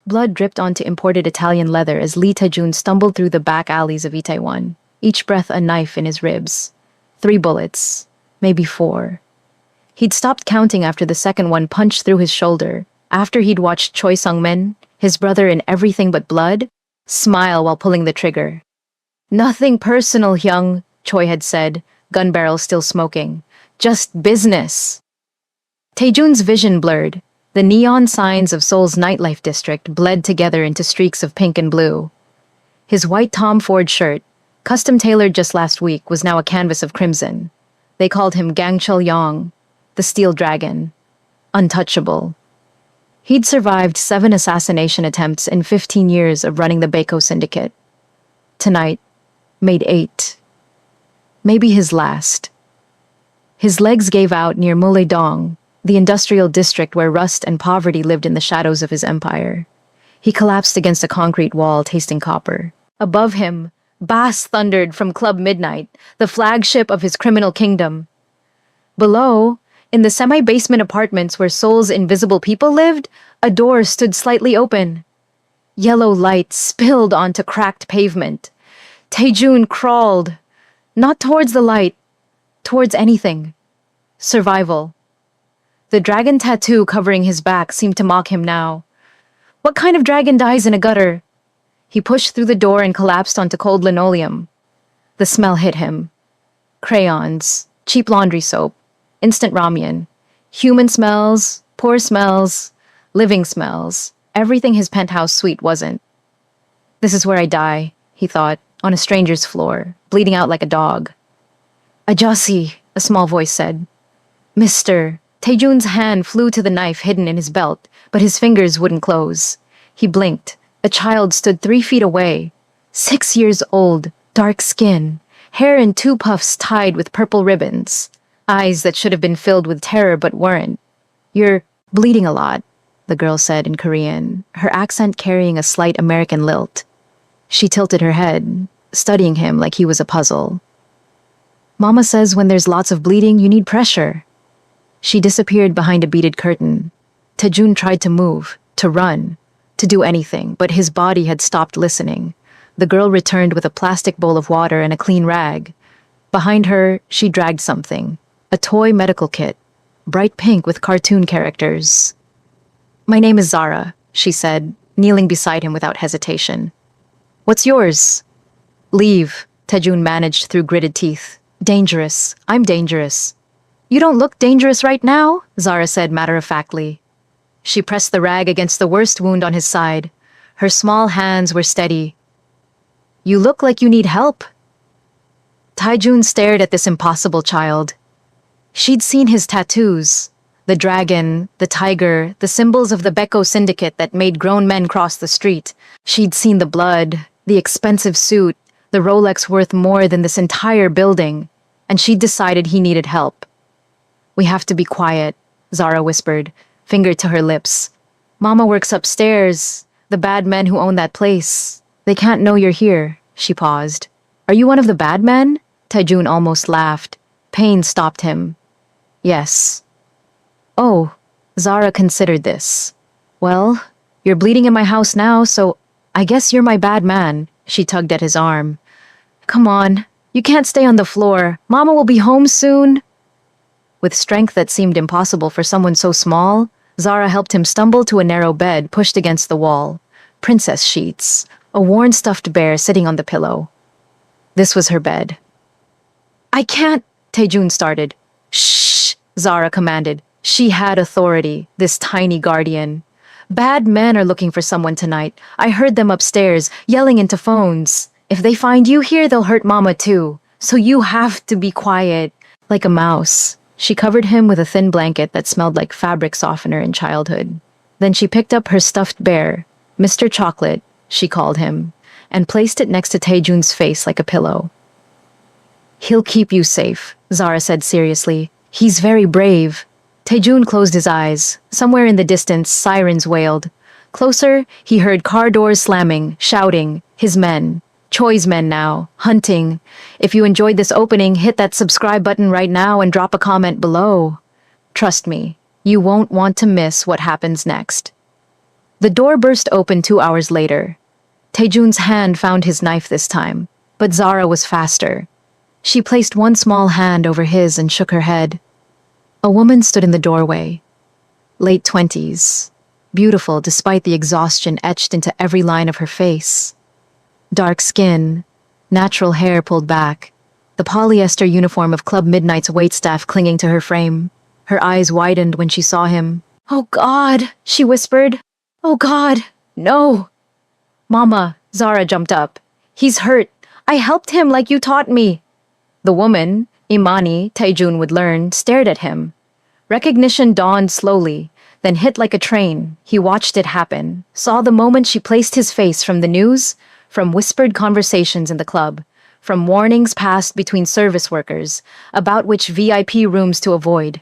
Blood dripped onto imported Italian leather as Lee Tae-jun stumbled through the back alleys of Itaewon, each breath a knife in his ribs. 3 bullets, maybe 4. He'd stopped counting after the second one punched through his shoulder, after he'd watched Choi Sung-min, his brother in Everything But Blood, smile while pulling the trigger. Nothing personal, Hyung, Choi had said, gun barrel still smoking. Just business. Taejun's vision blurred. The neon signs of Seoul's nightlife district bled together into streaks of pink and blue. His white Tom Ford shirt, custom tailored just last week, was now a canvas of crimson. They called him Gang Chul-yong, the Steel Dragon. Untouchable. He'd survived 7 assassination attempts in 15 years of running the Baeko syndicate. Tonight, made 8. Maybe his last. His legs gave out near Muledong, the industrial district where rust and poverty lived in the shadows of his empire. He collapsed against a concrete wall, tasting copper. Above him, bass thundered from Club Midnight, the flagship of his criminal kingdom. Below, in the semi-basement apartments where Seoul's invisible people lived, a door stood slightly open. Yellow light spilled onto cracked pavement. Taejun crawled, not towards the light, towards anything. Survival. The dragon tattoo covering his back seemed to mock him now. What kind of dragon dies in a gutter? He pushed through the door and collapsed onto cold linoleum. The smell hit him. Crayons, cheap laundry soap, instant ramen, human smells, poor smells, living smells, everything his penthouse suite wasn't. This is where I die, he thought, on a stranger's floor, bleeding out like a dog. Ajasi, a small voice said. Mister. Taejun's hand flew to the knife hidden in his belt, but his fingers wouldn't close. He blinked. A child stood 3 feet away. 6 years old, dark skin, hair in 2 puffs tied with purple ribbons. Eyes that should have been filled with terror but weren't. You're bleeding a lot, the girl said in Korean, her accent carrying a slight American lilt. She tilted her head, studying him like he was a puzzle. Mama says when there's lots of bleeding, you need pressure. She disappeared behind a beaded curtain. Taejun tried to move, to run, to do anything, but his body had stopped listening. The girl returned with a plastic bowl of water and a clean rag. Behind her, she dragged something. A toy medical kit, bright pink with cartoon characters. My name is Zara, she said, kneeling beside him without hesitation. What's yours? Leave, Taejun managed through gritted teeth. Dangerous. I'm dangerous. You don't look dangerous right now, Zara said matter-of-factly. She pressed the rag against the worst wound on his side. Her small hands were steady. You look like you need help. Taejun stared at this impossible child. She'd seen his tattoos. The dragon, the tiger, the symbols of the Baeko syndicate that made grown men cross the street. She'd seen the blood, the expensive suit, the Rolex worth more than this entire building, and she'd decided he needed help. We have to be quiet, Zara whispered, finger to her lips. Mama works upstairs, the bad men who own that place. They can't know you're here, she paused. Are you one of the bad men? Taejun almost laughed. Pain stopped him. Yes. Oh, Zara considered this. Well, you're bleeding in my house now, so I guess you're my bad man, she tugged at his arm. Come on, you can't stay on the floor. Mama will be home soon. With strength that seemed impossible for someone so small, Zara helped him stumble to a narrow bed pushed against the wall. Princess sheets, a worn stuffed bear sitting on the pillow. This was her bed. I can't, Taejun started. Shh, Zara commanded. She had authority, this tiny guardian. Bad men are looking for someone tonight. I heard them upstairs, yelling into phones. If they find you here, they'll hurt Mama too. So you have to be quiet, like a mouse. She covered him with a thin blanket that smelled like fabric softener in childhood. Then she picked up her stuffed bear, Mr. Chocolate, she called him, and placed it next to Taejun's face like a pillow. He'll keep you safe, Zara said seriously. He's very brave. Taejun closed his eyes. Somewhere in the distance, sirens wailed. Closer, he heard car doors slamming, shouting, his men. Choi's men now, hunting. If you enjoyed this opening, hit that subscribe button right now and drop a comment below. Trust me, you won't want to miss what happens next. The door burst open 2 hours later. Taejun's hand found his knife this time, but Zara was faster. She placed one small hand over his and shook her head. A woman stood in the doorway. Late 20s. Beautiful despite the exhaustion etched into every line of her face. Dark skin, natural hair pulled back, the polyester uniform of Club Midnight's waitstaff clinging to her frame. Her eyes widened when she saw him. "Oh God," she whispered. "Oh God, no." "Mama," Zara jumped up. "He's hurt. I helped him like you taught me." The woman, Imani, Taejun would learn, stared at him. Recognition dawned slowly, then hit like a train. He watched it happen, saw the moment she placed his face from the news, from whispered conversations in the club, from warnings passed between service workers about which VIP rooms to avoid.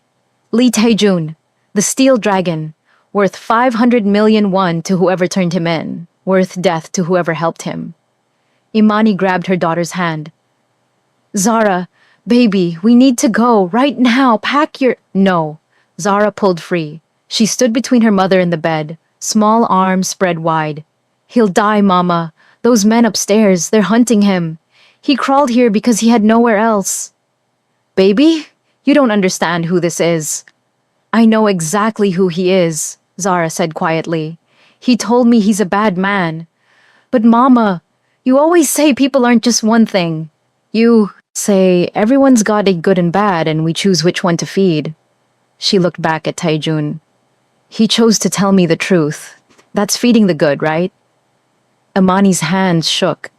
Lee Taejun, the steel dragon, worth 500 million won to whoever turned him in, worth death to whoever helped him. Imani grabbed her daughter's hand. "Zara, baby, we need to go, right now, pack your—" "No." Zara pulled free. She stood between her mother and the bed, small arms spread wide. "He'll die, Mama. Those men upstairs, they're hunting him. He crawled here because he had nowhere else." "Baby, you don't understand who this is." "I know exactly who he is," Zara said quietly. "He told me he's a bad man." "But Mama, you always say people aren't just one thing. You say everyone's got a good and bad and we choose which one to feed." She looked back at Taejun. "He chose to tell me the truth. That's feeding the good, right?" Imani's hands shook.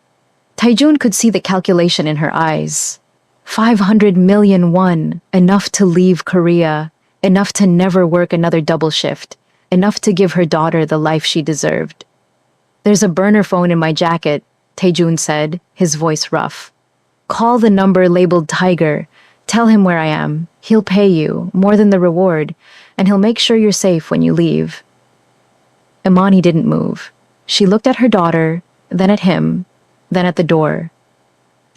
Taejun could see the calculation in her eyes. 500 million won, enough to leave Korea, enough to never work another double shift, enough to give her daughter the life she deserved. "There's a burner phone in my jacket," Taejun said, his voice rough. "Call the number labeled Tiger. Tell him where I am. He'll pay you, more than the reward, and he'll make sure you're safe when you leave." Imani didn't move. She looked at her daughter, then at him, then at the door.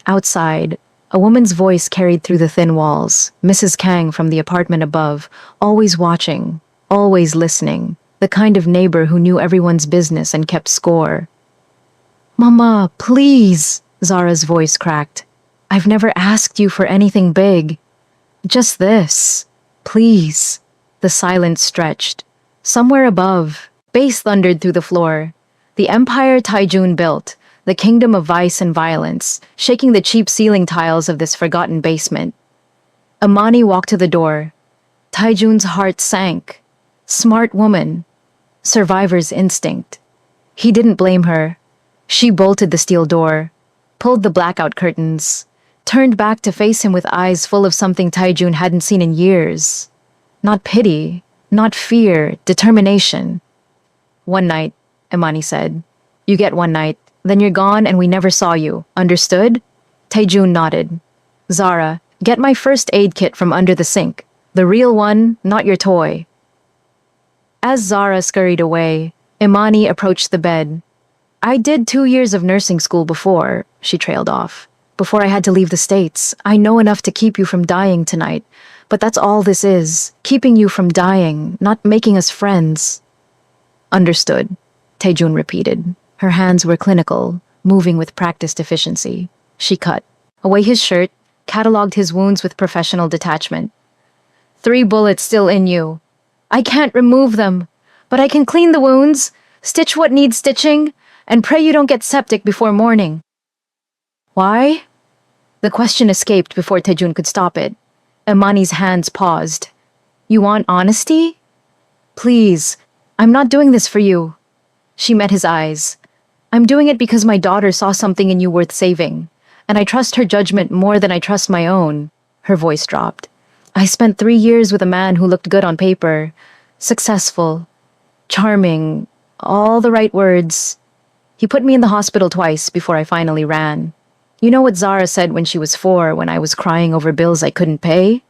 Outside, a woman's voice carried through the thin walls, Mrs. Kang from the apartment above, always watching, always listening, the kind of neighbor who knew everyone's business and kept score. "Mama, please," Zara's voice cracked. "I've never asked you for anything big. Just this. Please." The silence stretched. Somewhere above, bass thundered through the floor. The empire Taejun built, the kingdom of vice and violence, shaking the cheap ceiling tiles of this forgotten basement. Imani walked to the door. Taejun's heart sank. Smart woman. Survivor's instinct. He didn't blame her. She bolted the steel door, pulled the blackout curtains, turned back to face him with eyes full of something Taejun hadn't seen in years. Not pity, not fear, determination. "One night," Imani said. "You get one night, then you're gone and we never saw you. Understood?" Taejun nodded. "Zara, get my first aid kit from under the sink. The real one, not your toy." As Zara scurried away, Imani approached the bed. "I did 2 years of nursing school before," she trailed off. "Before I had to leave the States. I know enough to keep you from dying tonight. But that's all this is. Keeping you from dying, not making us friends." "Understood," Taejun repeated. Her hands were clinical, moving with practiced efficiency. She cut away his shirt, catalogued his wounds with professional detachment. 3 bullets still in you. I can't remove them, but I can clean the wounds, stitch what needs stitching, and pray you don't get septic before morning." "Why?" The question escaped before Taejun could stop it. Imani's hands paused. "You want honesty?" "Please, I'm not doing this for you." She met his eyes. "I'm doing it because my daughter saw something in you worth saving, and I trust her judgment more than I trust my own." Her voice dropped. "I spent 3 years with a man who looked good on paper. Successful. Charming. All the right words. He put me in the hospital twice before I finally ran. You know what Zara said when she was 4 when I was crying over bills I couldn't pay?"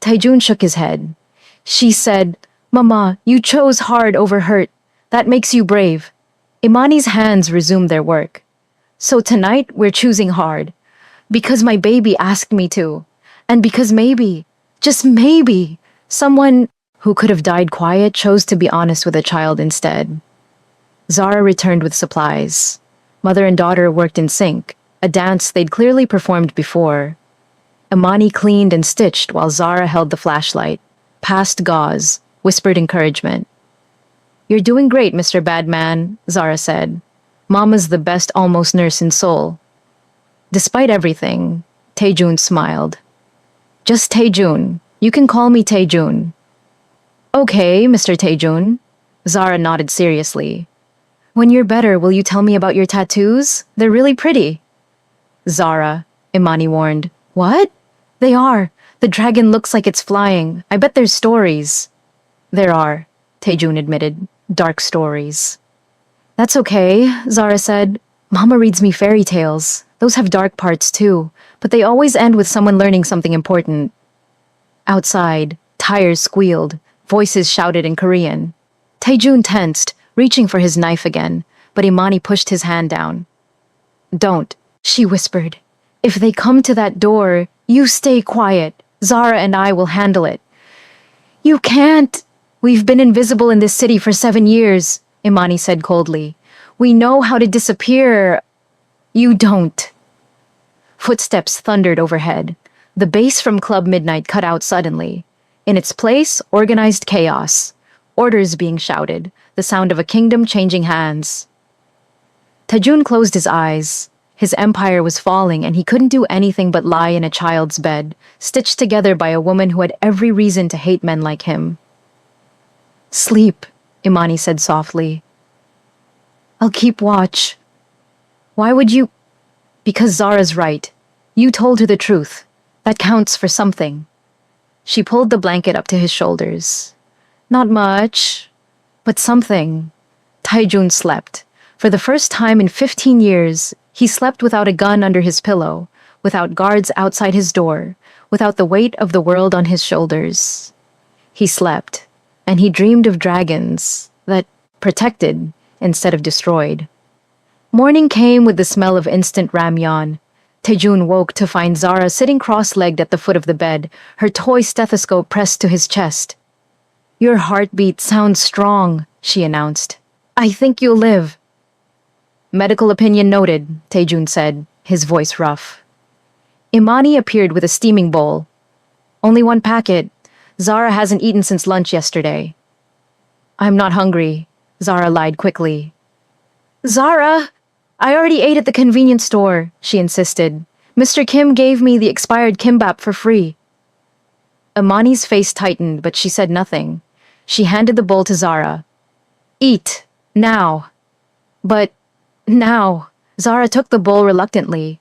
Taejun shook his head. She said, "Mama, you chose hard over hurt. That makes you brave." Imani's hands resumed their work. "So tonight we're choosing hard. Because my baby asked me to. And because maybe, just maybe, someone who could have died quiet chose to be honest with a child instead." Zara returned with supplies. Mother and daughter worked in sync, a dance they'd clearly performed before. Imani cleaned and stitched while Zara held the flashlight, passed gauze, whispered encouragement. "You're doing great, Mr. Badman," Zara said. "Mama's the best almost nurse in Seoul." Despite everything, Taejun smiled. "Just Taejun. You can call me Taejun." "Okay, Mr. Taejun." Zara nodded seriously. "When you're better, will you tell me about your tattoos? They're really pretty." "Zara," Imani warned. "What?" "They are. The dragon looks like it's flying. I bet there's stories." "There are," Taejun admitted. "Dark stories." "That's okay," Zara said. "Mama reads me fairy tales. Those have dark parts too, but they always end with someone learning something important." Outside, tires squealed, voices shouted in Korean. Taejun tensed, reaching for his knife again, but Imani pushed his hand down. "Don't," she whispered. "If they come to that door, you stay quiet. Zara and I will handle it." "You can't." "We've been invisible in this city for 7 years," Imani said coldly. "We know how to disappear." "You don't." Footsteps thundered overhead. The bass from Club Midnight cut out suddenly. In its place, organized chaos. Orders being shouted, the sound of a kingdom changing hands. Taejun closed his eyes. His empire was falling and he couldn't do anything but lie in a child's bed, stitched together by a woman who had every reason to hate men like him. "Sleep," Imani said softly. "I'll keep watch." "Why would you—" "Because Zara's right. You told her the truth. That counts for something." She pulled the blanket up to his shoulders. "Not much, but something." Taejun slept. For the first time in 15 years, he slept without a gun under his pillow, without guards outside his door, without the weight of the world on his shoulders. He slept, and he dreamed of dragons that protected instead of destroyed. Morning came with the smell of instant ramyeon. Taejun woke to find Zara sitting cross-legged at the foot of the bed, her toy stethoscope pressed to his chest. "Your heartbeat sounds strong," she announced. "I think you'll live." "Medical opinion noted," Taejun said, his voice rough. Imani appeared with a steaming bowl. "Only one packet. Zara hasn't eaten since lunch yesterday." "I'm not hungry," Zara lied quickly. "Zara! I already ate at the convenience store," she insisted. "Mr. Kim gave me the expired kimbap for free." Imani's face tightened, but she said nothing. She handed the bowl to Zara. "Eat. Now." "But now." Zara took the bowl reluctantly.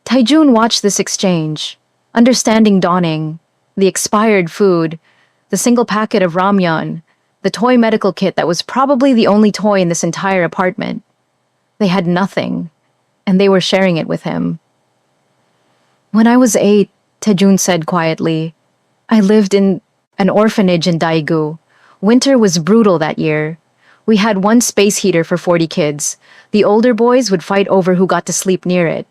Taejun watched this exchange, understanding dawning. The expired food, the single packet of ramyeon, the toy medical kit that was probably the only toy in this entire apartment. They had nothing, and they were sharing it with him. "When I was 8, Taejun said quietly, "I lived in an orphanage in Daegu. Winter was brutal that year. We had one space heater for 40 kids. The older boys would fight over who got to sleep near it."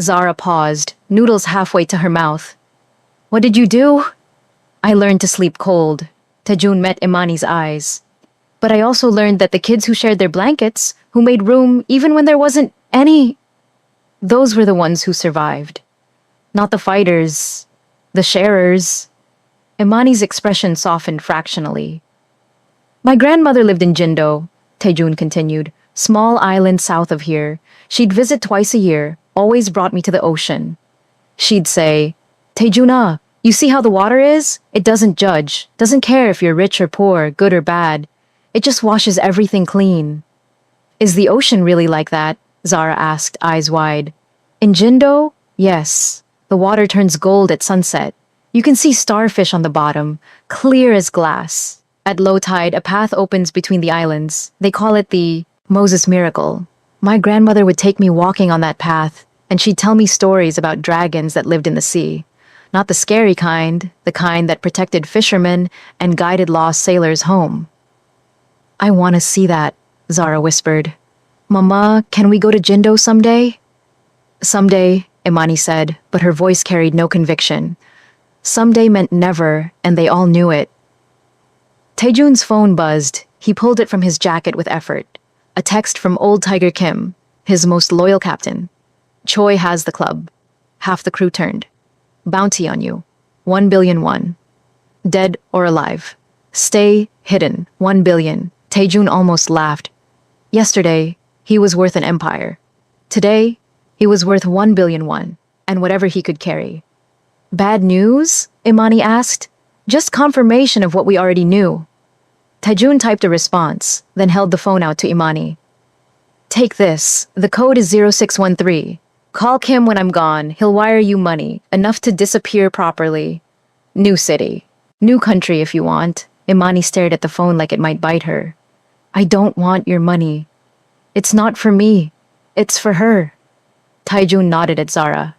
Zara paused, noodles halfway to her mouth. "What did you do?" "I learned to sleep cold." Taejun met Imani's eyes. "But I also learned that the kids who shared their blankets, who made room even when there wasn't any, those were the ones who survived. Not the fighters, the sharers." Imani's expression softened fractionally. "My grandmother lived in Jindo," Taejun continued, "small island south of here. She'd visit twice a year, always brought me to the ocean. She'd say, 'Taejuna, you see how the water is? It doesn't judge, doesn't care if you're rich or poor, good or bad. It just washes everything clean.'" "Is the ocean really like that?" Zara asked, eyes wide. "In Jindo? Yes. The water turns gold at sunset. You can see starfish on the bottom, clear as glass. At low tide, a path opens between the islands. They call it the Moses Miracle. My grandmother would take me walking on that path, and she'd tell me stories about dragons that lived in the sea. Not the scary kind, the kind that protected fishermen and guided lost sailors home." "I want to see that," Zara whispered. "Mama, can we go to Jindo someday?" "Someday," Imani said, but her voice carried no conviction. Someday meant never, and they all knew it. Taejun's phone buzzed. He pulled it from his jacket with effort. A text from old Tiger Kim, his most loyal captain. Choi has the club. Half the crew turned. Bounty on you. 1 billion won. Dead or alive. Stay hidden. 1 billion. Taejun almost laughed. Yesterday, he was worth an empire. Today, he was worth 1 billion won, and whatever he could carry. Bad news? Imani asked. Just confirmation of what we already knew. Taejun typed a response, then held the phone out to Imani. Take this. The code is 0613. Call Kim when I'm gone. He'll wire you money, enough to disappear properly. New city. New country if you want. Imani stared at the phone like it might bite her. I don't want your money. It's not for me. It's for her. Taejun nodded at Zara.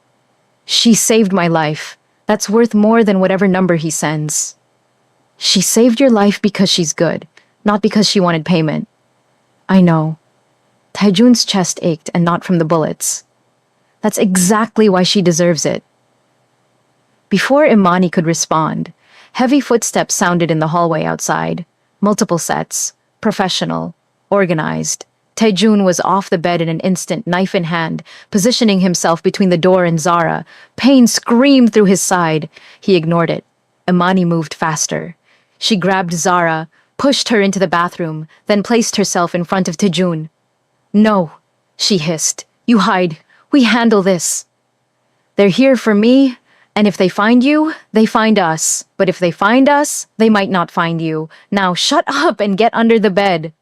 She saved my life. That's worth more than whatever number he sends. She saved your life because she's good, not because she wanted payment. I know. Taejun's chest ached, and not from the bullets. That's exactly why she deserves it. Before Imani could respond, heavy footsteps sounded in the hallway outside. Multiple sets, professional, organized. Taejun was off the bed in an instant, knife in hand, positioning himself between the door and Zara. Pain screamed through his side. He ignored it. Imani moved faster. She grabbed Zara, pushed her into the bathroom, then placed herself in front of Taejun. No, she hissed. You hide. We handle this. They're here for me, and if they find you, they find us. But if they find us, they might not find you. Now shut up and get under the bed.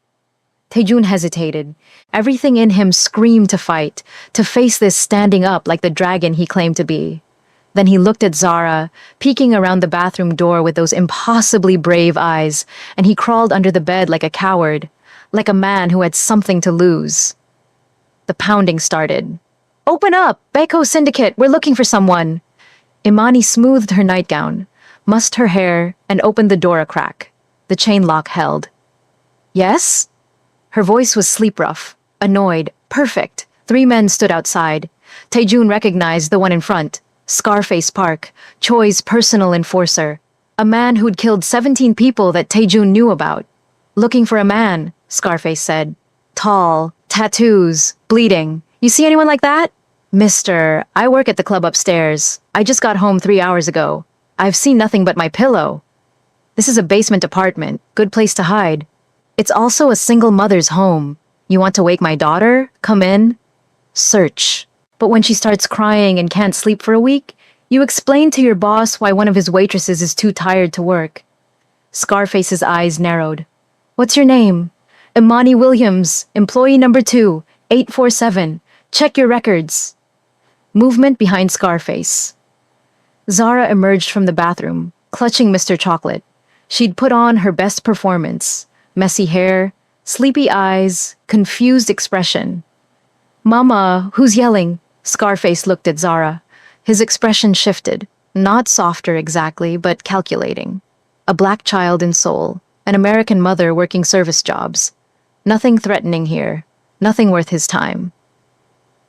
Taejun hesitated. Everything in him screamed to fight, to face this standing up like the dragon he claimed to be. Then he looked at Zara, peeking around the bathroom door with those impossibly brave eyes, and he crawled under the bed like a coward, like a man who had something to lose. The pounding started. Open up! Beko Syndicate, we're looking for someone. Imani smoothed her nightgown, mussed her hair, and opened the door a crack. The chain lock held. Yes? Her voice was sleep rough, annoyed, perfect. 3 men stood outside. Taejun recognized the one in front. Scarface Park, Choi's personal enforcer. A man who'd killed 17 people that Taejun knew about. Looking for a man, Scarface said. Tall, tattoos, bleeding. You see anyone like that? Mister, I work at the club upstairs. I just got home 3 hours ago. I've seen nothing but my pillow. This is a basement apartment. Good place to hide. It's also a single mother's home. You want to wake my daughter? Come in. Search. But when she starts crying and can't sleep for a week, you explain to your boss why one of his waitresses is too tired to work. Scarface's eyes narrowed. What's your name? Imani Williams, employee number 2, 847. Check your records. Movement behind Scarface. Zara emerged from the bathroom, clutching Mr. Chocolate. She'd put on her best performance. Messy hair, sleepy eyes, confused expression. Mama, who's yelling? Scarface looked at Zara. His expression shifted, not softer exactly, but calculating. A black child in Seoul, an American mother working service jobs. Nothing threatening here, nothing worth his time.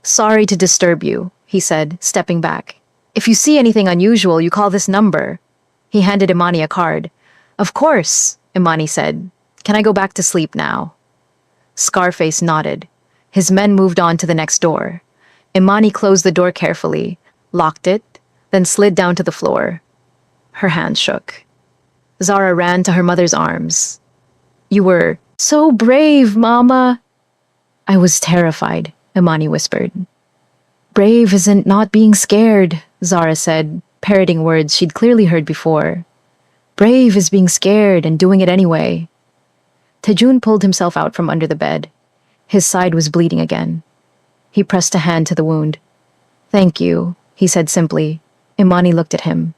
Sorry to disturb you, he said, stepping back. If you see anything unusual, you call this number. He handed Imani a card. Of course, Imani said. Can I go back to sleep now? Scarface nodded. His men moved on to the next door. Imani closed the door carefully, locked it, then slid down to the floor. Her hands shook. Zara ran to her mother's arms. You were so brave, Mama. I was terrified, Imani whispered. Brave isn't not being scared, Zara said, parroting words she'd clearly heard before. Brave is being scared and doing it anyway. Taejun pulled himself out from under the bed. His side was bleeding again. He pressed a hand to the wound. Thank you, he said simply. Imani looked at him.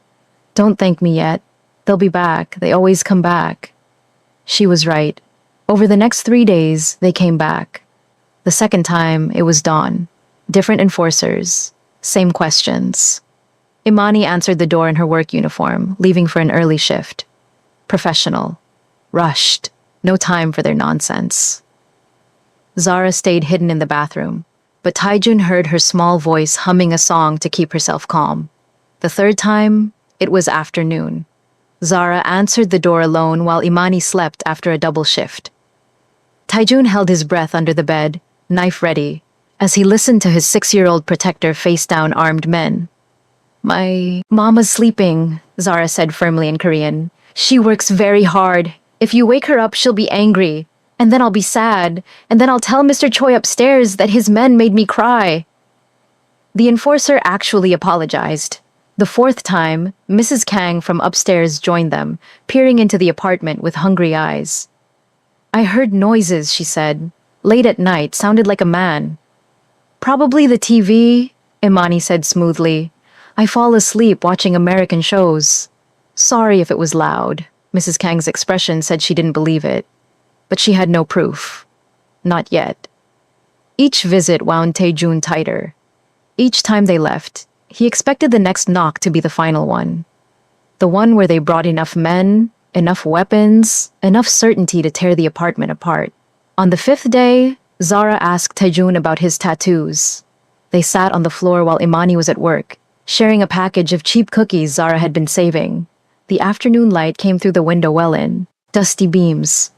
Don't thank me yet. They'll be back. They always come back. She was right. Over the next 3 days, they came back. The second time, it was dawn. Different enforcers. Same questions. Imani answered the door in her work uniform, leaving for an early shift. Professional. Rushed. No time for their nonsense. Zara stayed hidden in the bathroom, but Taejun heard her small voice humming a song to keep herself calm. The third time, it was afternoon. Zara answered the door alone while Imani slept after a double shift. Taijun held his breath under the bed, knife ready, as he listened to his 6-year-old protector face down armed men. My mama's sleeping, Zara said firmly in Korean. She works very hard. If you wake her up, she'll be angry. And then I'll be sad. And then I'll tell Mr. Choi upstairs that his men made me cry. The enforcer actually apologized. The fourth time, Mrs. Kang from upstairs joined them, peering into the apartment with hungry eyes. I heard noises, she said. Late at night, sounded like a man. Probably the TV, Imani said smoothly. I fall asleep watching American shows. Sorry if it was loud. Mrs. Kang's expression said she didn't believe it. But she had no proof. Not yet. Each visit wound Taejun tighter. Each time they left, he expected the next knock to be the final one. The one where they brought enough men, enough weapons, enough certainty to tear the apartment apart. On the 5th day, Zara asked Taejun about his tattoos. They sat on the floor while Imani was at work, sharing a package of cheap cookies Zara had been saving. The afternoon light came through the window well in, dusty beams.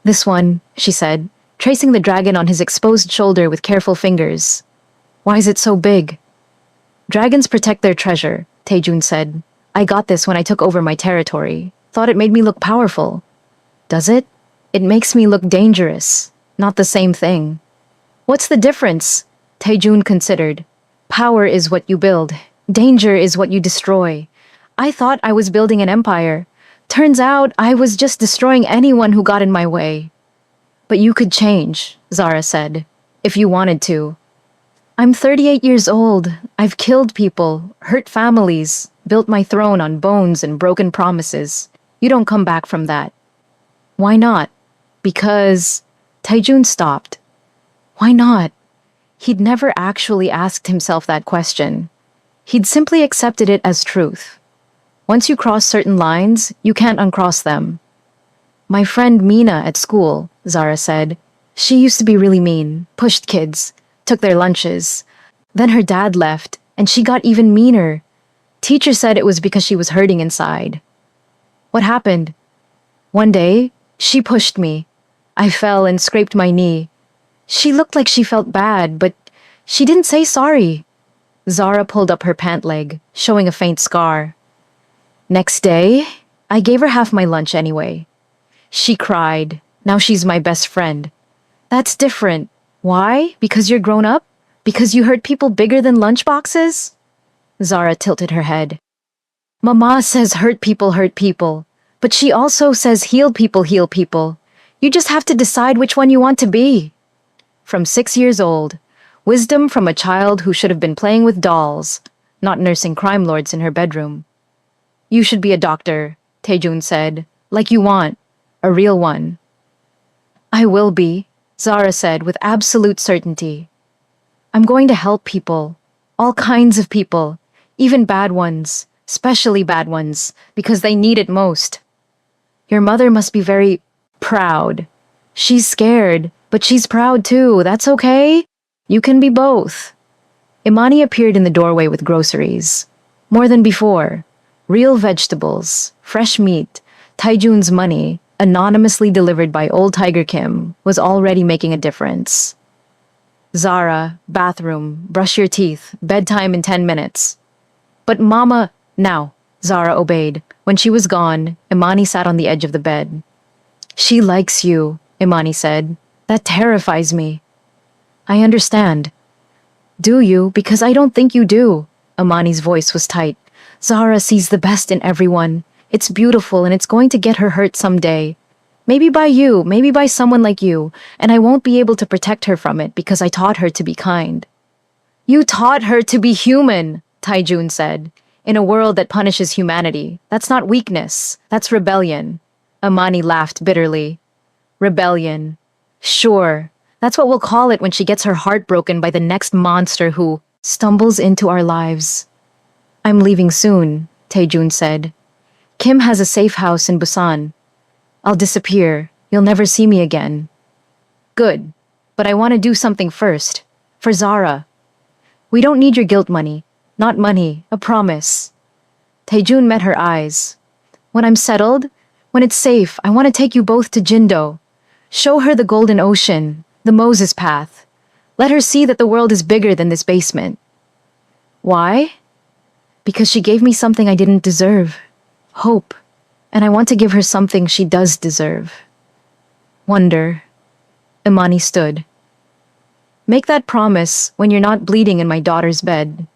This one, she said, tracing the dragon on his exposed shoulder with careful fingers. Why is it so big? Dragons protect their treasure, Taejun said. I got this when I took over my territory. Thought it made me look powerful. Does it? It makes me look dangerous. Not the same thing. What's the difference? Taejun considered. Power is what you build. Danger is what you destroy. I thought I was building an empire. Turns out I was just destroying anyone who got in my way. But you could change, Zara said, if you wanted to. I'm 38 years old. I've killed people, hurt families, built my throne on bones and broken promises. You don't come back from that. Why not? Because... Taejun stopped. Why not? He'd never actually asked himself that question. He'd simply accepted it as truth. Once you cross certain lines, you can't uncross them. My friend Mina at school, Zara said. She used to be really mean, pushed kids, took their lunches. Then her dad left, and she got even meaner. Teacher said it was because she was hurting inside. What happened? One day, she pushed me. I fell and scraped my knee. She looked like she felt bad, but she didn't say sorry. Zara pulled up her pant leg, showing a faint scar. Next day, I gave her half my lunch anyway. She cried. Now she's my best friend. That's different. Why? Because you're grown up? Because you hurt people bigger than lunchboxes? Zara tilted her head. Mama says hurt people, but she also says heal people. You just have to decide which one you want to be. From 6 years old, wisdom from a child who should have been playing with dolls, not nursing crime lords in her bedroom. You should be a doctor, Taejun said, like you want, a real one. I will be, Zara said with absolute certainty. I'm going to help people, all kinds of people, even bad ones, especially bad ones, because they need it most. Your mother must be very proud. She's scared, but she's proud too. That's okay. You can be both. Imani appeared in the doorway with groceries. More than before. Real vegetables, fresh meat, Taejun's money, anonymously delivered by old Tiger Kim, was already making a difference. Zara, bathroom, brush your teeth, bedtime in 10 minutes. But Mama, now, Zara obeyed. When she was gone, Imani sat on the edge of the bed. She likes you, Imani said. That terrifies me. I understand. Do you? Because I don't think you do. Imani's voice was tight. Zara sees the best in everyone. It's beautiful and it's going to get her hurt someday. Maybe by you, maybe by someone like you, and I won't be able to protect her from it because I taught her to be kind. You taught her to be human, Taejun said. In a world that punishes humanity, that's not weakness, that's rebellion. Imani laughed bitterly. Rebellion. Sure, that's what we'll call it when she gets her heart broken by the next monster who stumbles into our lives. I'm leaving soon, Taejun said. Kim has a safe house in Busan. I'll disappear. You'll never see me again. Good, but I want to do something first. For Zara. We don't need your guilt money. Not money, a promise. Taejun met her eyes. When I'm settled, when it's safe, I want to take you both to Jindo. Show her the golden ocean, the Moses path. Let her see that the world is bigger than this basement. Why? Because she gave me something I didn't deserve. Hope. And I want to give her something she does deserve. Wonder. Imani stood. Make that promise when you're not bleeding in my daughter's bed.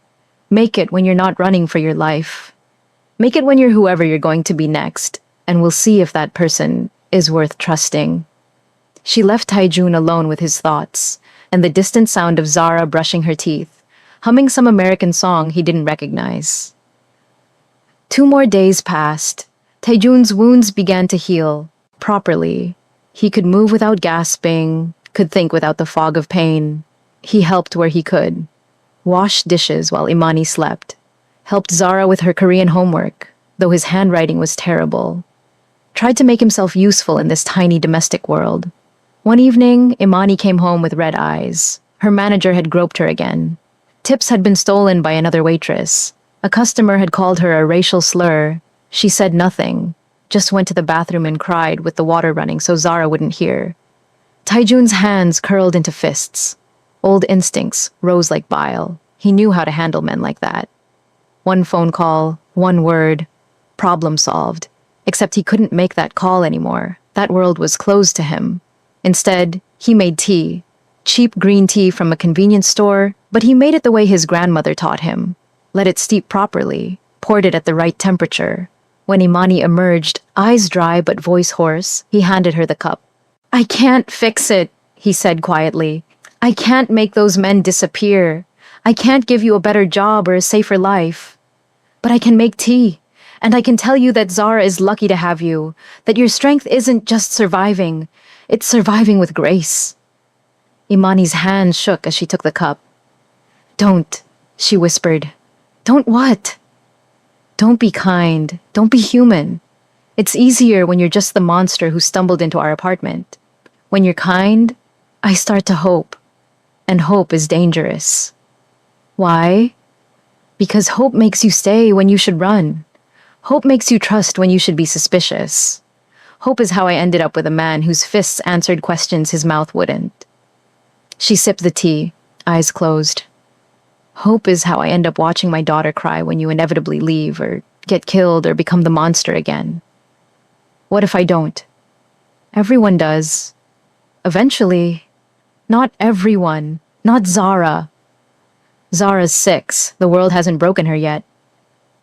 Make it when you're not running for your life. Make it when you're whoever you're going to be next, and we'll see if that person is worth trusting. She left Taijun alone with his thoughts, and the distant sound of Zara brushing her teeth, humming some American song he didn't recognize. 2 more days passed. Taijun's wounds began to heal, properly. He could move without gasping, could think without the fog of pain. He helped where he could. Washed dishes while Imani slept. Helped Zara with her Korean homework, though his handwriting was terrible. Tried to make himself useful in this tiny domestic world. One evening, Imani came home with red eyes. Her manager had groped her again. Tips had been stolen by another waitress. A customer had called her a racial slur. She said nothing, just went to the bathroom and cried with the water running so Zara wouldn't hear. Taijun's hands curled into fists. Old instincts rose like bile. He knew how to handle men like that. One phone call, one word, problem solved. Except he couldn't make that call anymore. That world was closed to him. Instead, he made tea. Cheap green tea from a convenience store, but he made it the way his grandmother taught him. Let it steep properly, poured it at the right temperature. When Imani emerged, eyes dry but voice hoarse, he handed her the cup. I can't fix it, he said quietly. I can't make those men disappear. I can't give you a better job or a safer life. But I can make tea. And I can tell you that Zara is lucky to have you, that your strength isn't just surviving, it's surviving with grace. Imani's hand shook as she took the cup. Don't, she whispered. Don't what? Don't be kind. Don't be human. It's easier when you're just the monster who stumbled into our apartment. When you're kind, I start to hope. And hope is dangerous. Why? Because hope makes you stay when you should run. Hope makes you trust when you should be suspicious. Hope is how I ended up with a man whose fists answered questions his mouth wouldn't. She sipped the tea, eyes closed. Hope is how I end up watching my daughter cry when you inevitably leave or get killed or become the monster again. What if I don't? Everyone does. Eventually. Not everyone. Not Zara. Zara's 6. The world hasn't broken her yet.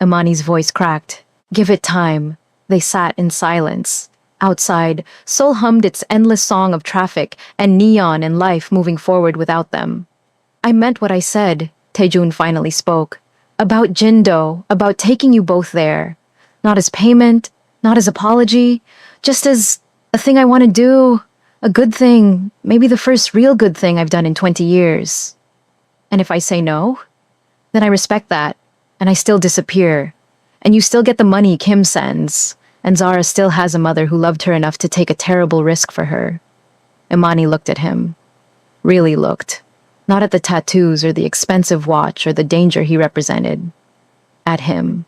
Imani's voice cracked. Give it time. They sat in silence. Outside, Seoul hummed its endless song of traffic and neon and life moving forward without them. I meant what I said, Taejun finally spoke. About Jindo, about taking you both there. Not as payment, not as apology, just as a thing I want to do, a good thing, maybe the first real good thing I've done in 20 years. And if I say no, then I respect that, and I still disappear. And you still get the money Kim sends. And Zara still has a mother who loved her enough to take a terrible risk for her. Imani looked at him. Really looked. Not at the tattoos or the expensive watch or the danger he represented. At him.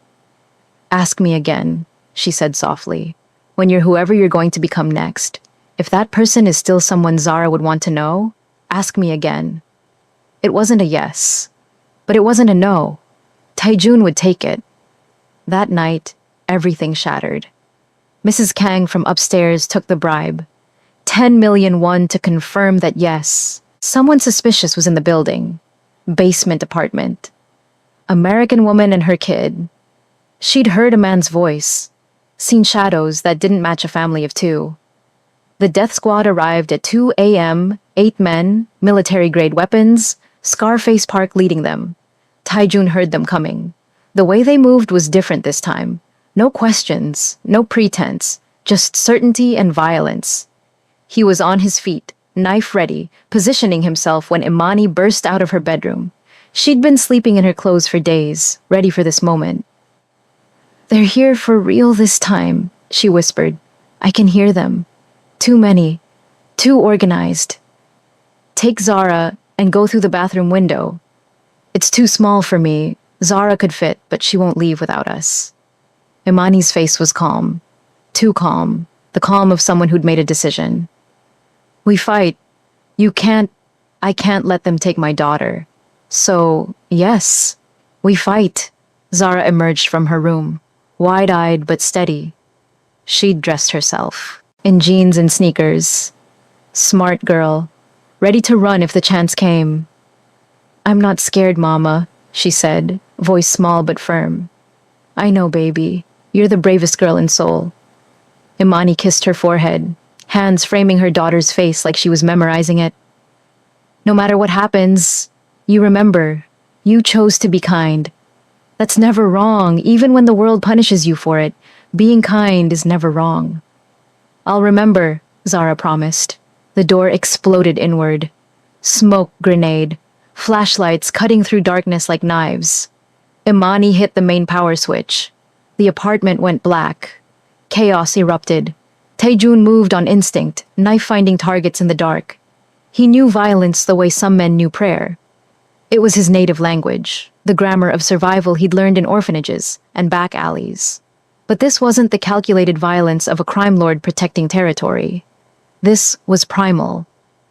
Ask me again, she said softly. When you're whoever you're going to become next, if that person is still someone Zara would want to know, ask me again. It wasn't a yes. But it wasn't a no. Taejun would take it. That night, everything shattered. Mrs. Kang from upstairs took the bribe. 10 million won to confirm that yes, someone suspicious was in the building. Basement apartment. American woman and her kid. She'd heard a man's voice. Seen shadows that didn't match a family of 2. The death squad arrived at 2 a.m., 8 men, military-grade weapons, Scarface Park leading them. Taejun heard them coming. The way they moved was different this time. No questions, no pretense, just certainty and violence. He was on his feet, knife ready, positioning himself when Imani burst out of her bedroom. She'd been sleeping in her clothes for days, ready for this moment. They're here for real this time, she whispered. I can hear them. Too many. Too organized. Take Zara and go through the bathroom window. It's too small for me. Zara could fit, but she won't leave without us. Imani's face was calm. Too calm. The calm of someone who'd made a decision. We fight. You can't, I can't let them take my daughter. So, yes, we fight. Zara emerged from her room, wide-eyed but steady. She'd dressed herself, in jeans and sneakers. Smart girl, ready to run if the chance came. I'm not scared, Mama, she said, voice small but firm. I know, baby. You're the bravest girl in Seoul. Imani kissed her forehead, hands framing her daughter's face like she was memorizing it. No matter what happens, you remember, you chose to be kind. That's never wrong, even when the world punishes you for it. Being kind is never wrong. I'll remember, Zara promised. The door exploded inward. Smoke grenade, flashlights cutting through darkness like knives. Imani hit the main power switch. The apartment went black. Chaos erupted. Taejun moved on instinct, knife-finding targets in the dark. He knew violence the way some men knew prayer. It was his native language, the grammar of survival he'd learned in orphanages and back alleys. But this wasn't the calculated violence of a crime lord protecting territory. This was primal,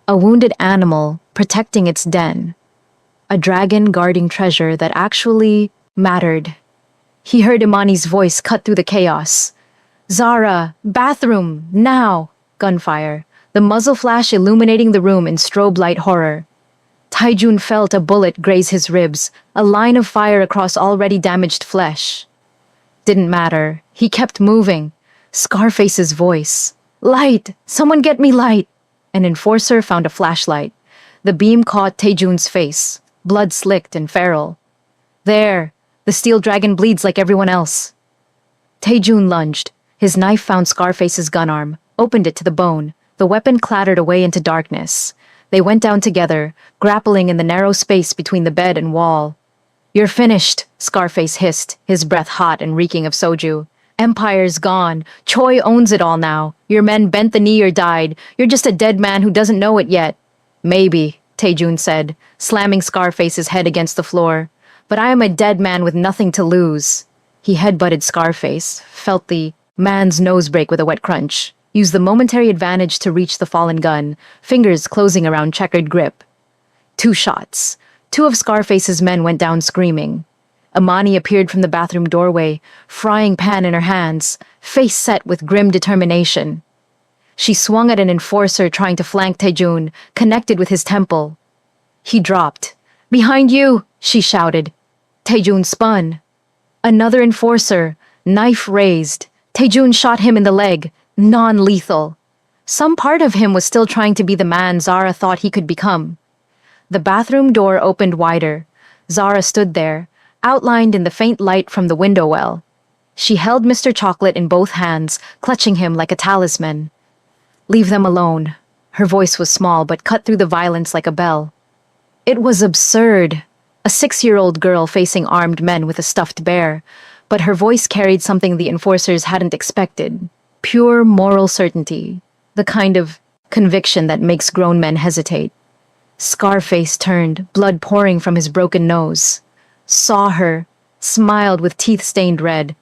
a wounded animal protecting its den, a dragon guarding treasure that actually mattered. He heard Imani's voice cut through the chaos. Zara, bathroom, now! Gunfire, the muzzle flash illuminating the room in strobe light horror. Taejun felt a bullet graze his ribs, a line of fire across already damaged flesh. Didn't matter. He kept moving. Scarface's voice. Light! Someone get me light! An enforcer found a flashlight. The beam caught Taejun's face, blood slicked and feral. There! The steel dragon bleeds like everyone else. Taejun lunged. His knife found Scarface's gun arm, opened it to the bone. The weapon clattered away into darkness. They went down together, grappling in the narrow space between the bed and wall. You're finished, Scarface hissed, his breath hot and reeking of soju. Empire's gone. Choi owns it all now. Your men bent the knee or died. You're just a dead man who doesn't know it yet. Maybe, Taejun said, slamming Scarface's head against the floor. But I am a dead man with nothing to lose. He headbutted Scarface, felt the man's nose break with a wet crunch, used the momentary advantage to reach the fallen gun, fingers closing around checkered grip. 2 shots. 2 of Scarface's men went down screaming. Imani appeared from the bathroom doorway, frying pan in her hands, face set with grim determination. She swung at an enforcer trying to flank Taejun, connected with his temple. He dropped. Behind you, she shouted. Taejun spun. Another enforcer, knife raised. Taejun shot him in the leg, non-lethal. Some part of him was still trying to be the man Zara thought he could become. The bathroom door opened wider. Zara stood there, outlined in the faint light from the window well. She held Mr. Chocolate in both hands, clutching him like a talisman. Leave them alone. Her voice was small but cut through the violence like a bell. It was absurd. A 6-year-old girl facing armed men with a stuffed bear, but her voice carried something the enforcers hadn't expected. Pure moral certainty, the kind of conviction that makes grown men hesitate. Scarface turned, blood pouring from his broken nose. Saw her, smiled with teeth-stained red.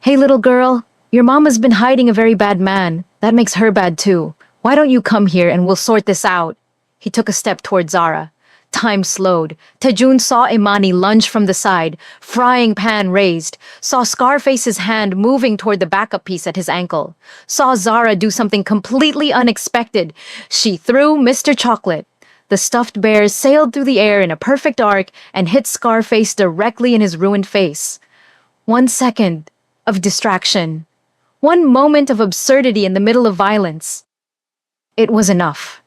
Hey, little girl, your mama's been hiding a very bad man. That makes her bad too. Why don't you come here and we'll sort this out? He took a step toward Zara. Time slowed. Taejun saw Imani lunge from the side, frying pan raised, saw Scarface's hand moving toward the backup piece at his ankle, saw Zara do something completely unexpected. She threw Mr. Chocolate. The stuffed bear sailed through the air in a perfect arc and hit Scarface directly in his ruined face. 1 second of distraction. 1 moment of absurdity in the middle of violence. It was enough.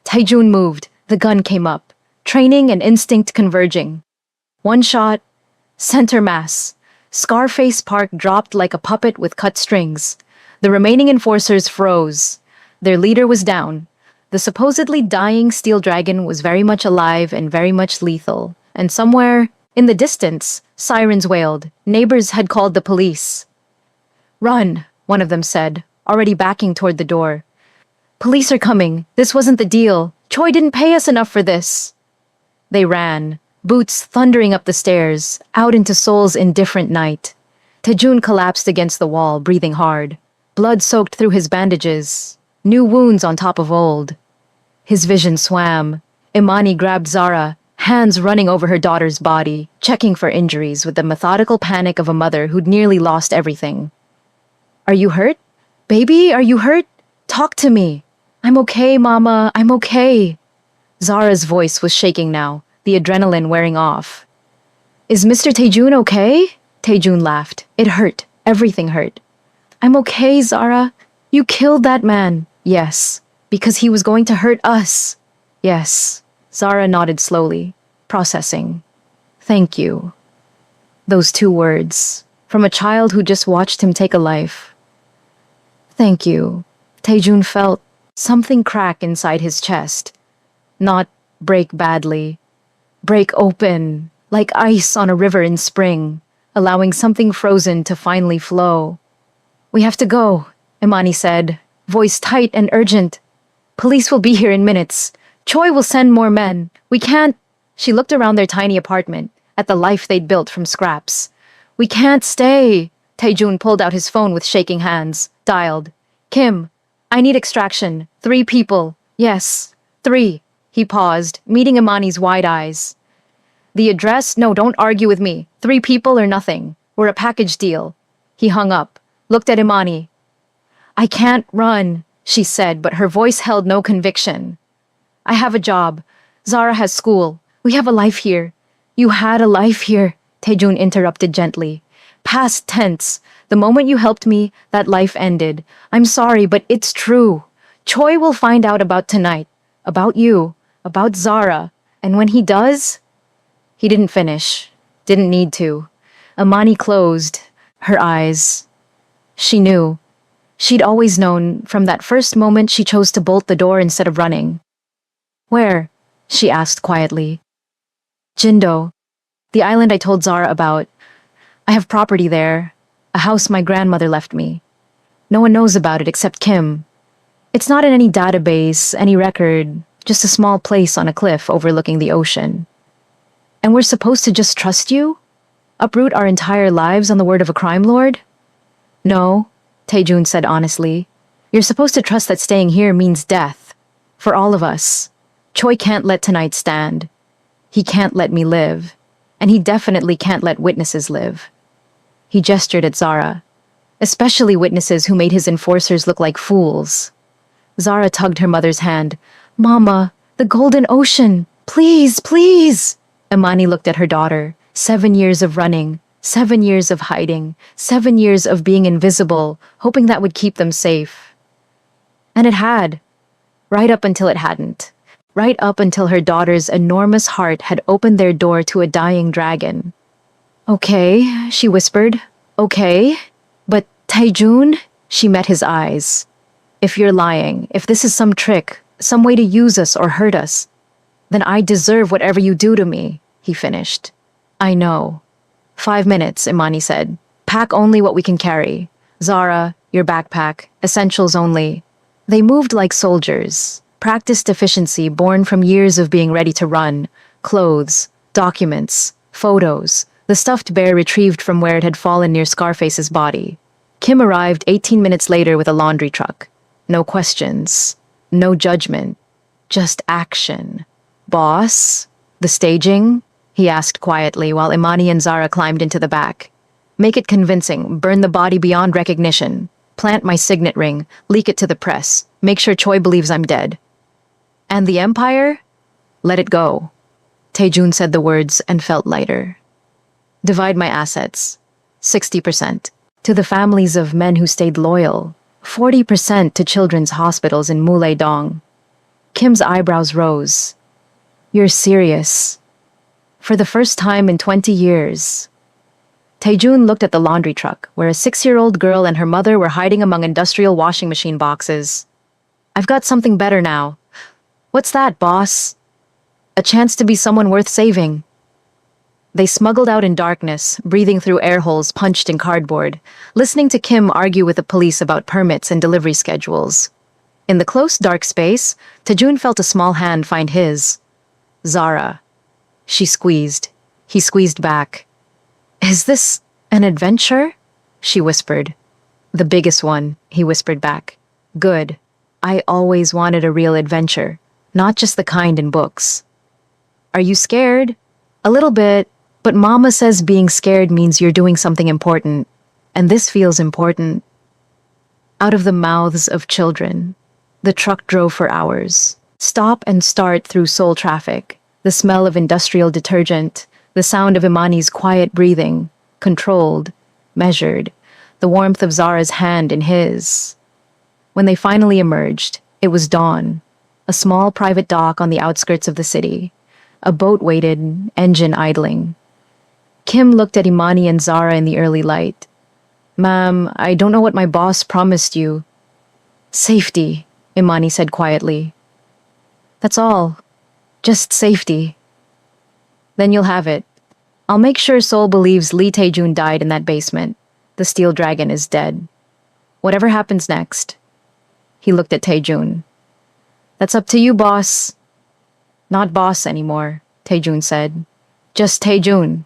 Taejun moved. The gun came up. Training and instinct converging. 1 shot, center mass. Scarface Park dropped like a puppet with cut strings. The remaining enforcers froze. Their leader was down. The supposedly dying steel dragon was very much alive and very much lethal. And somewhere, in the distance, sirens wailed. Neighbors had called the police. Run, one of them said, already backing toward the door. Police are coming. This wasn't the deal. Choi didn't pay us enough for this. They ran, boots thundering up the stairs, out into Seoul's indifferent night. Taejun collapsed against the wall, breathing hard. Blood soaked through his bandages. New wounds on top of old. His vision swam. Imani grabbed Zara, hands running over her daughter's body, checking for injuries with the methodical panic of a mother who'd nearly lost everything. Are you hurt? Baby, are you hurt? Talk to me. I'm okay, Mama, I'm okay. Zara's voice was shaking now, the adrenaline wearing off. Is Mr. Taejun okay? Taejun laughed. It hurt. Everything hurt. I'm okay, Zara. You killed that man. Yes. Because he was going to hurt us. Yes. Zara nodded slowly, processing. Thank you. Those two words, from a child who just watched him take a life. Thank you. Taejun felt something crack inside his chest. Not break badly. Break open, like ice on a river in spring, allowing something frozen to finally flow. We have to go, Imani said, voice tight and urgent. Police will be here in minutes. Choi will send more men. We can't. She looked around their tiny apartment, at the life they'd built from scraps. We can't stay. Taejun pulled out his phone with shaking hands, dialed. Kim, I need extraction. 3 people. Yes, 3. He paused, meeting Imani's wide eyes. The address? No, don't argue with me. 3 people or nothing. We're a package deal. He hung up, looked at Imani. I can't run, she said, but her voice held no conviction. I have a job. Zara has school. We have a life here. You had a life here, Taejun interrupted gently. Past tense. The moment you helped me, that life ended. I'm sorry, but it's true. Choi will find out about tonight. About you. About Zara. And when he does... He didn't finish. Didn't need to. Imani closed her eyes. She knew. She'd always known from that first moment she chose to bolt the door instead of running. Where? She asked quietly. Jindo. The island I told Zara about. I have property there. A house my grandmother left me. No one knows about it except Kim. It's not in any database, any record, just a small place on a cliff overlooking the ocean. And we're supposed to just trust you? Uproot our entire lives on the word of a crime lord? No, Taejun said honestly. You're supposed to trust that staying here means death. For all of us. Choi can't let tonight stand. He can't let me live. And he definitely can't let witnesses live. He gestured at Zara. Especially witnesses who made his enforcers look like fools. Zara tugged her mother's hand. Mama, the golden ocean. Please, please. Imani looked at her daughter. 7 years of running. 7 years of hiding. 7 years of being invisible, hoping that would keep them safe. And it had. Right up until it hadn't. Right up until her daughter's enormous heart had opened their door to a dying dragon. Okay, she whispered. Okay. But Taejun? She met his eyes. If you're lying, if this is some trick, some way to use us or hurt us, then I deserve whatever you do to me, he finished. I know. 5 minutes, Imani said. Pack only what we can carry. Zara, your backpack, essentials only. They moved like soldiers. Practiced efficiency born from years of being ready to run. Clothes, documents, photos, the stuffed bear retrieved from where it had fallen near Scarface's body. Kim arrived 18 minutes later with a laundry truck. No questions. No judgment. Just action. Boss? The staging? He asked quietly while Imani and Zara climbed into the back. Make it convincing. Burn the body beyond recognition. Plant my signet ring. Leak it to the press. Make sure Choi believes I'm dead. And the Empire? Let it go. Taejun said the words and felt lighter. Divide my assets. 60%. To the families of men who stayed loyal. 40% to children's hospitals in Muleidong. Kim's eyebrows rose. You're serious. For the first time in 20 years. Taejun looked at the laundry truck, where a 6-year-old girl and her mother were hiding among industrial washing machine boxes. I've got something better now. What's that, boss? A chance to be someone worth saving. They smuggled out in darkness, breathing through air holes punched in cardboard, listening to Kim argue with the police about permits and delivery schedules. In the close, dark space, Taejun felt a small hand find his. Zara. She squeezed. He squeezed back. Is this an adventure? She whispered. The biggest one, he whispered back. Good. I always wanted a real adventure. not just the kind in books. Are you scared? A little bit, but Mama says being scared means you're doing something important, and this feels important. Out of the mouths of children, the truck drove for hours, stop and start through Seoul traffic, the smell of industrial detergent, the sound of Imani's quiet breathing, controlled, measured, the warmth of Zara's hand in his. When they finally emerged, it was dawn, a small private dock on the outskirts of the city. A boat waited, engine idling. Kim looked at Imani and Zara in the early light. Ma'am, I don't know what my boss promised you. Safety, Imani said quietly. That's all. Just safety. Then you'll have it. I'll make sure Seoul believes Lee Tae-jun died in that basement. The steel dragon is dead. Whatever happens next. He looked at Tae-jun. That's up to you, boss. Not boss anymore, Tae-jun said. Just Tae-jun.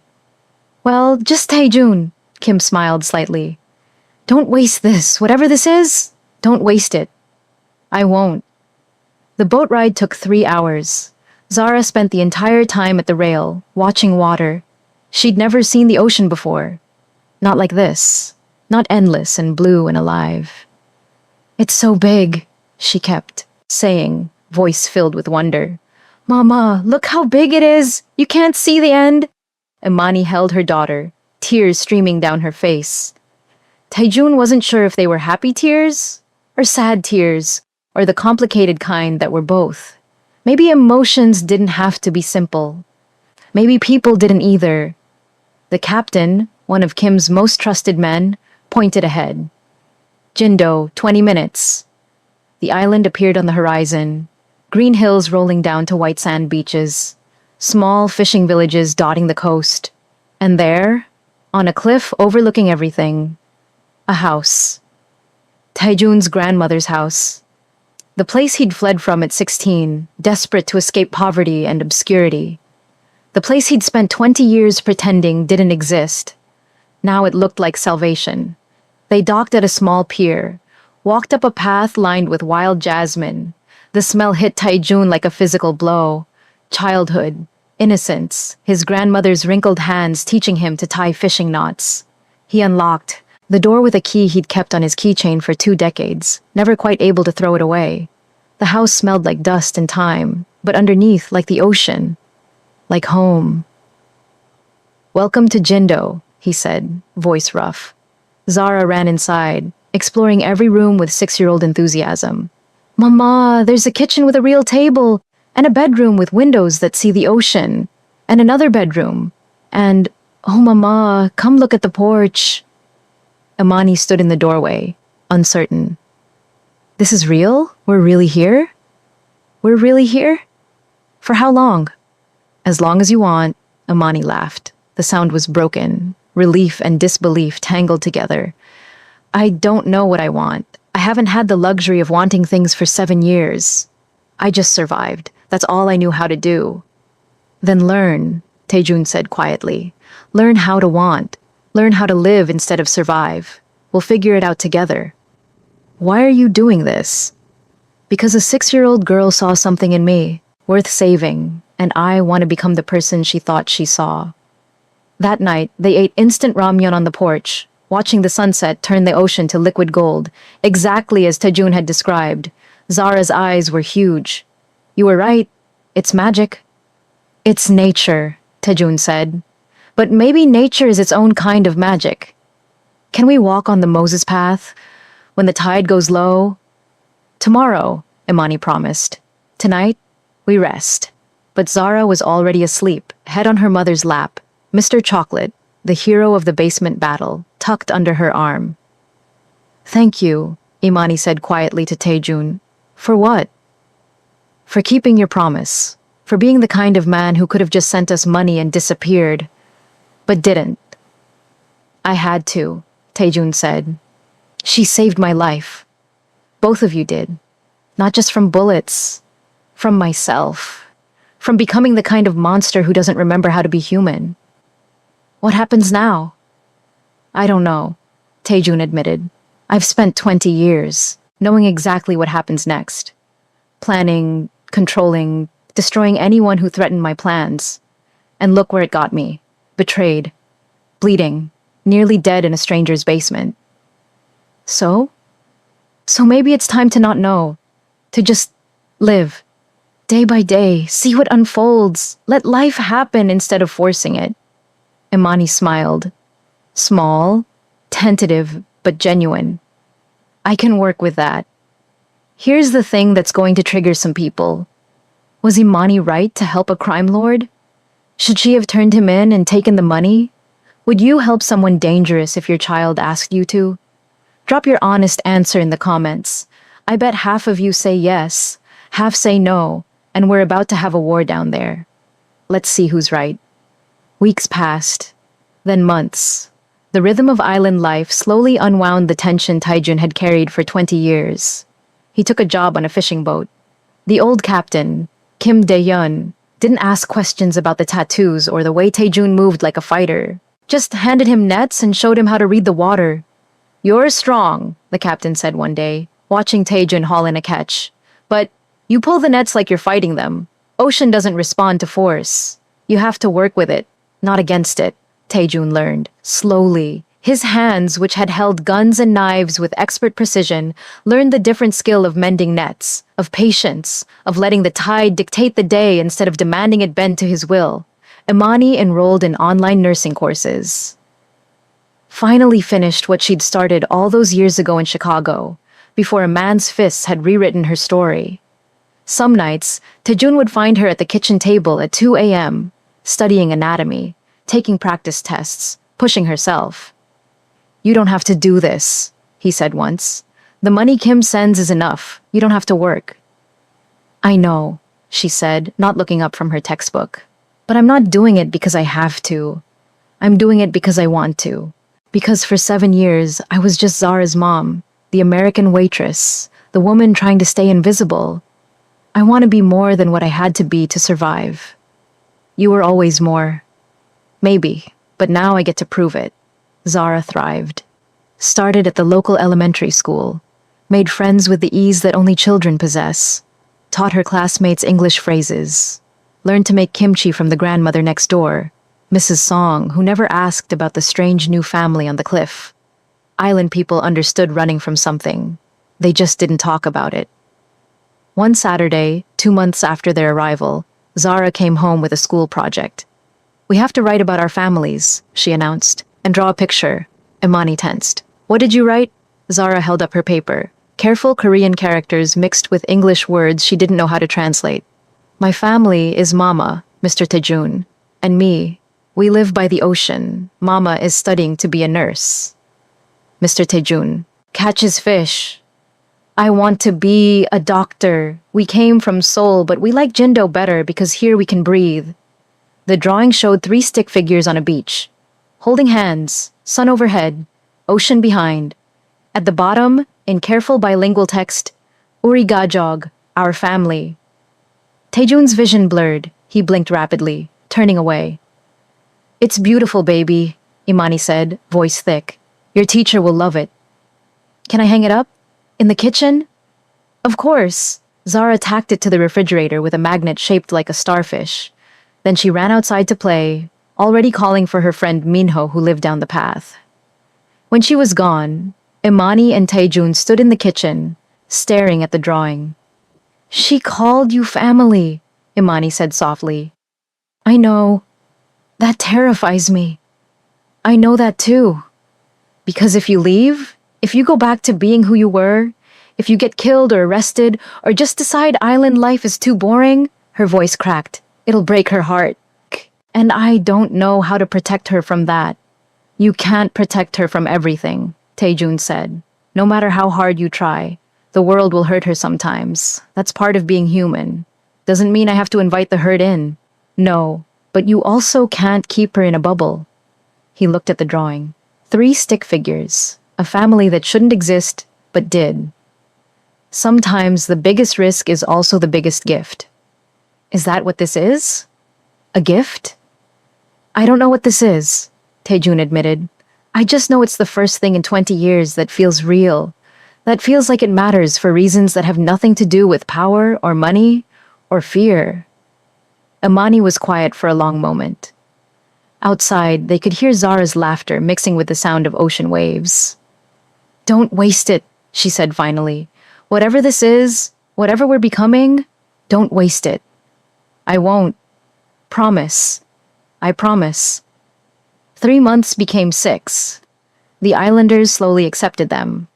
Well, just Tae-jun, Kim smiled slightly. Don't waste this. Whatever this is, don't waste it. I won't. The boat ride took 3 hours. Zara spent the entire time at the rail, watching water. She'd never seen the ocean before. Not like this. Not endless and blue and alive. It's so big, she kept saying, voice filled with wonder. Mama, look how big it is! You can't see the end! Imani held her daughter, tears streaming down her face. Tae-jun wasn't sure if they were happy tears, or sad tears, or the complicated kind that were both. Maybe emotions didn't have to be simple. Maybe people didn't either. The captain, one of Kim's most trusted men, pointed ahead. Jindo, 20 minutes. The island appeared on the horizon, green hills rolling down to white sand beaches, small fishing villages dotting the coast. And there, on a cliff overlooking everything, a house. Tae-jun's grandmother's house. The place he'd fled from at 16, desperate to escape poverty and obscurity. The place he'd spent 20 years pretending didn't exist. Now it looked like salvation. They docked at a small pier, walked up a path lined with wild jasmine. The smell hit Tae-jun like a physical blow. Childhood, innocence, his grandmother's wrinkled hands teaching him to tie fishing knots. He unlocked the door with a key he'd kept on his keychain for 2 decades, never quite able to throw it away. The house smelled like dust and time, but underneath like the ocean. Like home. Welcome to Jindo, he said, voice rough. Zara ran inside, exploring every room with 6-year-old enthusiasm. Mama, there's a kitchen with a real table, and a bedroom with windows that see the ocean, and another bedroom. And, oh Mama, come look at the porch. Imani stood in the doorway, uncertain. This is real? We're really here? We're really here? For how long? As long as you want, Imani laughed. The sound was broken, relief and disbelief tangled together. I don't know what I want. I haven't had the luxury of wanting things for 7 years. I just survived. That's all I knew how to do. Then learn, Tae-jun said quietly. Learn how to want. Learn how to live instead of survive. We'll figure it out together. Why are you doing this? Because a 6-year-old girl saw something in me, worth saving, and I want to become the person she thought she saw. That night, they ate instant ramyun on the porch, watching the sunset turn the ocean to liquid gold, exactly as Tae-jun had described. Zara's eyes were huge. You were right. It's magic. It's nature, Tae-jun said. But maybe nature is its own kind of magic. Can we walk on the Moses path when the tide goes low? Tomorrow, Imani promised. Tonight, we rest. But Zara was already asleep, head on her mother's lap, Mr. Chocolate, the hero of the basement battle, tucked under her arm. Thank you, Imani said quietly to Tae-jun. For what? For keeping your promise. For being the kind of man who could have just sent us money and disappeared. But didn't. I had to, Tae-jun said. She saved my life. Both of you did. Not just from bullets. From myself. From becoming the kind of monster who doesn't remember how to be human. What happens now? I don't know, Tae-jun admitted. I've spent 20 years knowing exactly what happens next. Planning, controlling, destroying anyone who threatened my plans. And look where it got me. Betrayed, bleeding, nearly dead in a stranger's basement. So? So maybe it's time to not know, to just live. Day by day, see what unfolds. Let life happen instead of forcing it. Imani smiled. Small, tentative, but genuine. I can work with that. Here's the thing that's going to trigger some people. Was Imani right to help a crime lord? Should she have turned him in and taken the money? Would you help someone dangerous if your child asked you to? Drop your honest answer in the comments. I bet half of you say yes, half say no, and we're about to have a war down there. Let's see who's right. Weeks passed, then months. The rhythm of island life slowly unwound the tension Taijun had carried for 20 years. He took a job on a fishing boat. The old captain, Kim Dae-yeon, didn't ask questions about the tattoos or the way Taejun moved like a fighter. Just handed him nets and showed him how to read the water. "You're strong," the captain said one day, watching Taejun haul in a catch. "But you pull the nets like you're fighting them. Ocean doesn't respond to force. You have to work with it, not against it," Taejun learned, slowly. His hands, which had held guns and knives with expert precision, learned the different skill of mending nets, of patience, of letting the tide dictate the day instead of demanding it bend to his will. Imani enrolled in online nursing courses. Finally finished what she'd started all those years ago in Chicago, before a man's fists had rewritten her story. Some nights, Taejun would find her at the kitchen table at 2 a.m., studying anatomy, taking practice tests, pushing herself. "You don't have to do this," he said once. "The money Kim sends is enough. You don't have to work." "I know," she said, not looking up from her textbook. "But I'm not doing it because I have to. I'm doing it because I want to. Because for 7 years, I was just Zara's mom, the American waitress, the woman trying to stay invisible. I want to be more than what I had to be to survive. You were always more. Maybe, but now I get to prove it." Zara thrived. Started at the local elementary school. Made friends with the ease that only children possess. Taught her classmates English phrases. Learned to make kimchi from the grandmother next door, Mrs. Song, who never asked about the strange new family on the cliff. Island people understood running from something. They just didn't talk about it. One Saturday, 2 months after their arrival, Zara came home with a school project. "We have to write about our families," she announced, "and draw a picture." Imani tensed. "What did you write?" Zara held up her paper. Careful Korean characters mixed with English words she didn't know how to translate. "My family is Mama, Mr. Taejun, and me. We live by the ocean. Mama is studying to be a nurse." Mr. Taejun catches fish. "I want to be a doctor. We came from Seoul, but we like Jindo better because here we can breathe." The drawing showed 3 stick figures on a beach, holding hands, sun overhead, ocean behind. At the bottom, in careful bilingual text, "Uri Gajog, our family." Taejun's vision blurred. He blinked rapidly, turning away. "It's beautiful, baby," Imani said, voice thick. "Your teacher will love it." "Can I hang it up? In the kitchen?" "Of course." Zara tacked it to the refrigerator with a magnet shaped like a starfish. Then she ran outside to play, already calling for her friend Minho, who lived down the path. When she was gone, Imani and Taejun stood in the kitchen, staring at the drawing. "She called you family," Imani said softly. "I know. That terrifies me. I know that too. Because if you leave, if you go back to being who you were, if you get killed or arrested, or just decide island life is too boring," her voice cracked, "it'll break her heart. And I don't know how to protect her from that." "You can't protect her from everything," Taejun said. "No matter how hard you try, the world will hurt her sometimes. That's part of being human. Doesn't mean I have to invite the hurt in. No, but you also can't keep her in a bubble." He looked at the drawing. 3 stick figures, a family that shouldn't exist, but did. Sometimes the biggest risk is also the biggest gift. Is that what this is? A gift? "I don't know what this is," Taejun admitted. "I just know it's the first thing in 20 years that feels real, that feels like it matters for reasons that have nothing to do with power or money or fear? Imani was quiet for a long moment. Outside, they could hear Zara's laughter mixing with the sound of ocean waves. Don't waste it, she said finally. Whatever this is, whatever we're becoming, don't waste it. I won't. Promise. I promise. 3 months became 6. The islanders slowly accepted them.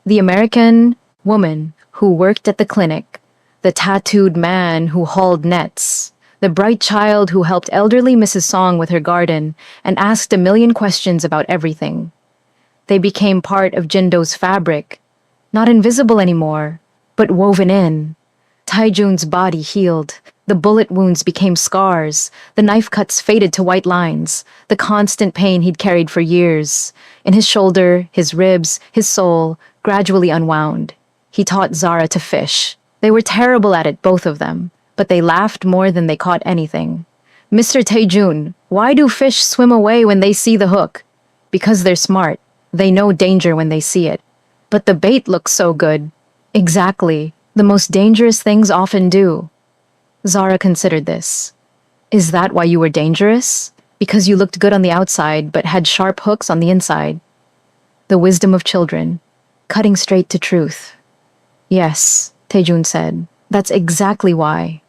The American woman who worked at the clinic, the tattooed man who hauled nets, the bright child who helped elderly Mrs. Song with her garden and asked a million questions about everything. They became part of Jindo's fabric, not invisible anymore, but woven in. Taijun's body healed. The bullet wounds became scars. The knife cuts faded to white lines. The constant pain he'd carried for years, in his shoulder, his ribs, his soul, gradually unwound. He taught Zara to fish. They were terrible at it, both of them, but they laughed more than they caught anything. Mr. Taejun, why do fish swim away when they see the hook? Because they're smart. They know danger when they see it. But the bait looks so good. Exactly. The most dangerous things often do. Zara considered this. Is that why you were dangerous? Because you looked good on the outside, but had sharp hooks on the inside? The wisdom of children, cutting straight to truth. Yes, Taejun said. That's exactly why.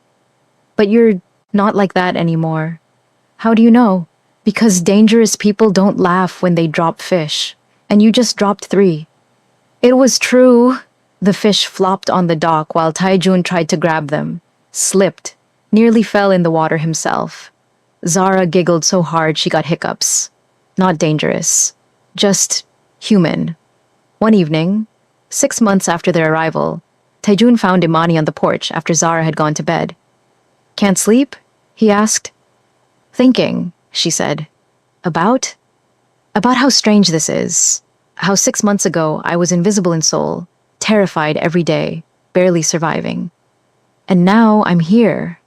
But you're not like that anymore. How do you know? Because dangerous people don't laugh when they drop fish. And you just dropped 3. It was true. The fish flopped on the dock while Taejun tried to grab them. Slipped. Nearly fell in the water himself. Zara giggled so hard she got hiccups. Not dangerous. Just human. One evening, 6 months after their arrival, Taejun found Imani on the porch after Zara had gone to bed. Can't sleep? He asked. Thinking, she said. About? About how strange this is. How 6 months ago I was invisible in Seoul, terrified every day, barely surviving. And now I'm here.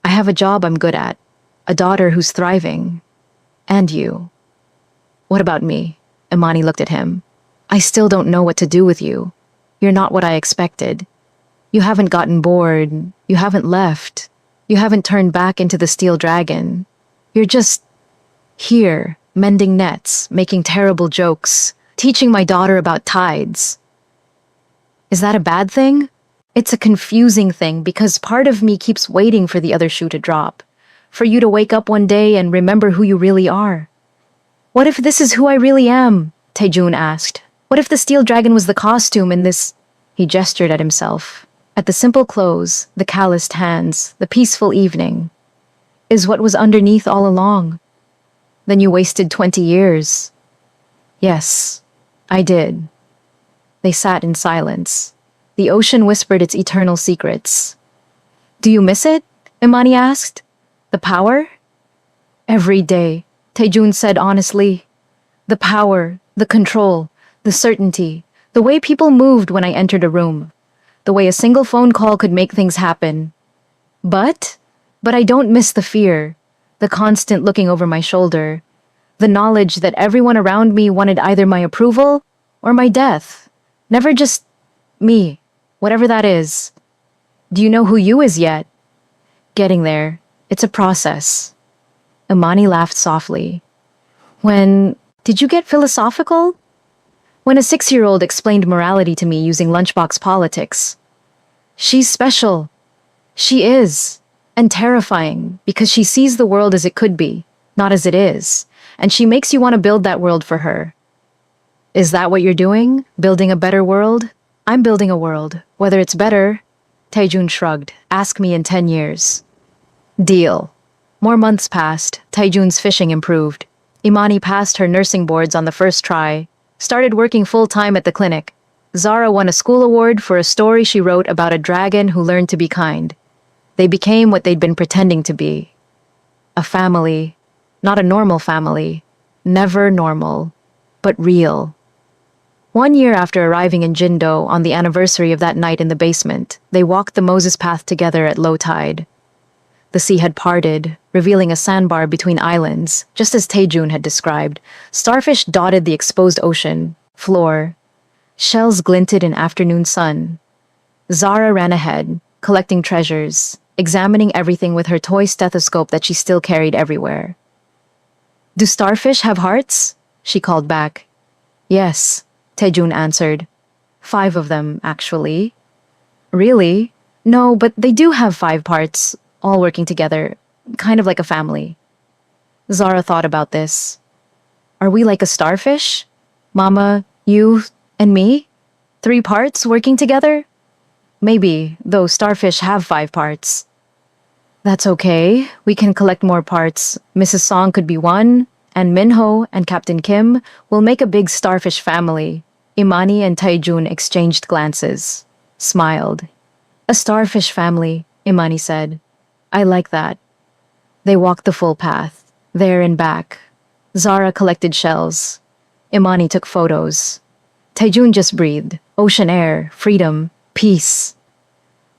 I have a job I'm good at, a daughter who's thriving. And you. What about me? Imani looked at him. I still don't know what to do with you. You're not what I expected. You haven't gotten bored. You haven't left. You haven't turned back into the steel dragon. You're just here, mending nets, making terrible jokes, teaching my daughter about tides. Is that a bad thing? It's a confusing thing because part of me keeps waiting for the other shoe to drop, for you to wake up one day and remember who you really are. What if this is who I really am? Taejun asked. What if the steel dragon was the costume and this... He gestured at himself. At the simple clothes, the calloused hands, the peaceful evening. Is what was underneath all along. Then you wasted 20 years. Yes, I did. They sat in silence. The ocean whispered its eternal secrets. Do you miss it? Imani asked. The power? Every day, Taejun said honestly. The power, the control, the certainty, the way people moved when I entered a room, the way a single phone call could make things happen. But I don't miss the fear, the constant looking over my shoulder, the knowledge that everyone around me wanted either my approval or my death. Never just me, whatever that is. Do you know who you is yet? Getting there. It's a process. Imani laughed softly. Did you get philosophical? When a 6-year-old explained morality to me using lunchbox politics. She's special. She is. And terrifying, because she sees the world as it could be, not as it is. And she makes you want to build that world for her. Is that what you're doing? Building a better world? I'm building a world. Whether it's better... Taejun shrugged. Ask me in 10 years. Deal. More months passed. Taejun's fishing improved. Imani passed her nursing boards on the first try. Started working full-time at the clinic. Zara won a school award for a story she wrote about a dragon who learned to be kind. They became what they'd been pretending to be. A family. Not a normal family. Never normal. But real. 1 year after arriving in Jindo on the anniversary of that night in the basement, they walked the Moses Path together at low tide. The sea had parted, revealing a sandbar between islands, just as Taejun had described. Starfish dotted the exposed ocean floor. Shells glinted in afternoon sun. Zara ran ahead, collecting treasures, examining everything with her toy stethoscope that she still carried everywhere. Do starfish have hearts? She called back. Yes, Taejun answered. 5 of them, actually. Really? No, but they do have 5 parts, all working together, kind of like a family. Zara thought about this. Are we like a starfish? Mama, you, and me? 3 parts working together? Maybe, though starfish have 5 parts. That's okay. We can collect more parts. Mrs. Song could be one, and Minho and Captain Kim will make a big starfish family. Imani and Taejun exchanged glances, smiled. A starfish family, Imani said. I like that. They walked the full path, there and back. Zara collected shells. Imani took photos. Taejun just breathed. Ocean air, freedom, peace.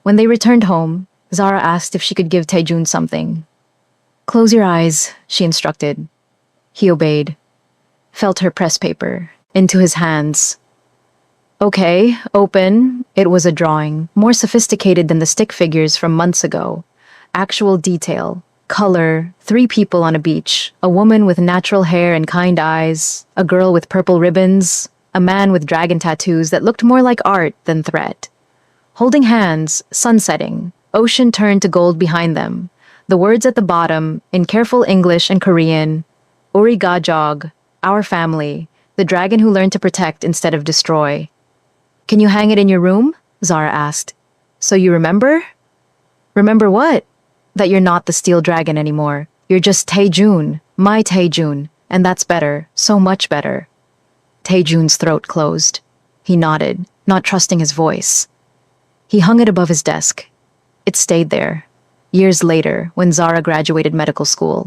When they returned home, Zara asked if she could give Taejun something. Close your eyes, she instructed. He obeyed. Felt her press paper, into his hands. Okay, open. It was a drawing, more sophisticated than the stick figures from months ago. Actual detail, color, 3 people on a beach, a woman with natural hair and kind eyes, a girl with purple ribbons, a man with dragon tattoos that looked more like art than threat. Holding hands, sunsetting, ocean turned to gold behind them. The words at the bottom, in careful English and Korean, Uri ga jog, our family, the dragon who learned to protect instead of destroy. Can you hang it in your room? Zara asked. So you remember? Remember what? That you're not the steel dragon anymore. You're just Taejun, my Taejun, and that's better, so much better. Taejun's throat closed. He nodded, not trusting his voice. He hung it above his desk. It stayed there. Years later, when Zara graduated medical school.